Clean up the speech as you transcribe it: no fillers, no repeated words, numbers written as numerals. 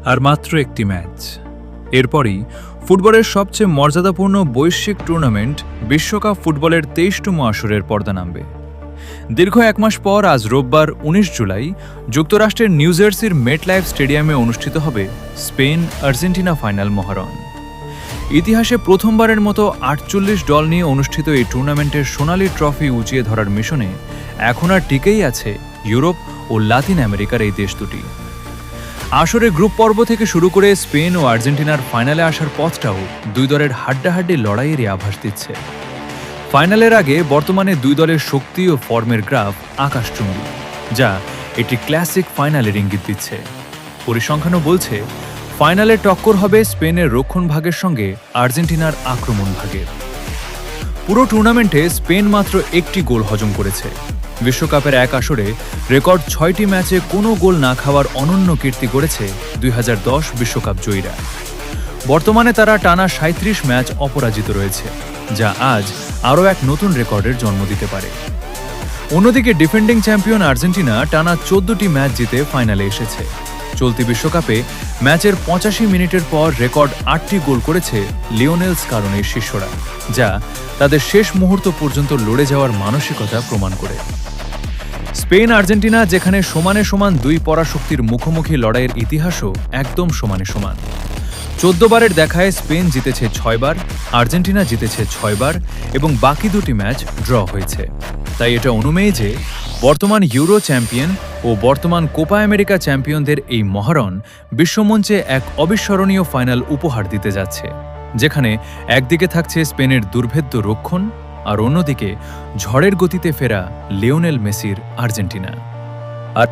আর মাত্র একটি ম্যাচ। এরপরই ফুটবলের সবচেয়ে মর্যাদাপূর্ণ বৈশ্বিক টুর্নামেন্ট বিশ্বকাপ ফুটবলের ২৩তম আসরের পর্দা নামবে। দীর্ঘ এক মাস পর আজ রোববার ১৯ জুলাই যুক্তরাষ্ট্রের নিউ জার্সির মেটলাইফ স্টেডিয়ামে অনুষ্ঠিত হবে স্পেন আর্জেন্টিনা ফাইনাল মহারণ। ইতিহাসে প্রথমবারের মতো ৪৮ দল নিয়ে অনুষ্ঠিত এই টুর্নামেন্টের সোনালি ট্রফি উঁচিয়ে ধরার মিশনে এখন আর টিকেই আছে ইউরোপ ও লাতিন আমেরিকার এই দেশ দুটি। আসরে গ্রুপ পর্ব থেকে শুরু করে স্পেন ও আর্জেন্টিনার ফাইনালে আসার পথটাও দুই দলের হাড্ডাহাড্ডি লড়াইয়েরই আভাস দিচ্ছে। ফাইনালের আগে বর্তমানে দুই দলের শক্তি ও ফর্মের গ্রাফ আকাশচুম্বী, যা একটি ক্লাসিক ফাইনালের ইঙ্গিত দিচ্ছে। পরিসংখ্যানও বলছে ফাইনালে টক্কর হবে স্পেনের রক্ষণ ভাগের সঙ্গে আর্জেন্টিনার আক্রমণ ভাগের। পুরো টুর্নামেন্টে স্পেন মাত্র একটি গোল হজম করেছে। বিশ্বকাপের এক আসরে রেকর্ড ৬টি ম্যাচে কোনো গোল না খাওয়ার অনন্য কীর্তি গড়েছে ২০১০ বিশ্বকাপ জয়ীরা। বর্তমানে তারা টানা ৩৭ ম্যাচ অপরাজিত রয়েছে, যা আজ আরও এক নতুন রেকর্ডের জন্ম দিতে পারে। অন্যদিকে ডিফেন্ডিং চ্যাম্পিয়ন আর্জেন্টিনা টানা ১৪টি ম্যাচ জিতে ফাইনালে এসেছে। চলতি বিশ্বকাপে ম্যাচের ৮৫ মিনিটের পর রেকর্ড ৮টি গোল করেছে লিওনেল স্কালোনির শিষ্যরা, যা তাদের শেষ মুহূর্ত পর্যন্ত লড়ে যাওয়ার মানসিকতা প্রমাণ করে। স্পেন আর্জেন্টিনা যেখানে সমানে সমান দুই পরাশক্তির মুখোমুখি লড়াইয়ের ইতিহাসও একদম সমানে সমান। ১৪ বারের দেখায় স্পেন জিতেছে ৬ বার, আর্জেন্টিনা জিতেছে ৬ বার এবং বাকি দুটি ম্যাচ ড্র হয়েছে। তাই এটা অনুমেয় যে বর্তমান ইউরো চ্যাম্পিয়ন ও বর্তমান কোপা আমেরিকা চ্যাম্পিয়নদের এই মহারণ বিশ্বমঞ্চে এক অবিস্মরণীয় ফাইনাল উপহার দিতে যাচ্ছে, যেখানে একদিকে থাকছে স্পেনের দুর্ভেদ্য রক্ষণ আর অন্যদিকে ঝড়ের গতিতে ফেরা লিওনেল মেসির আর্জেন্টিনা। আর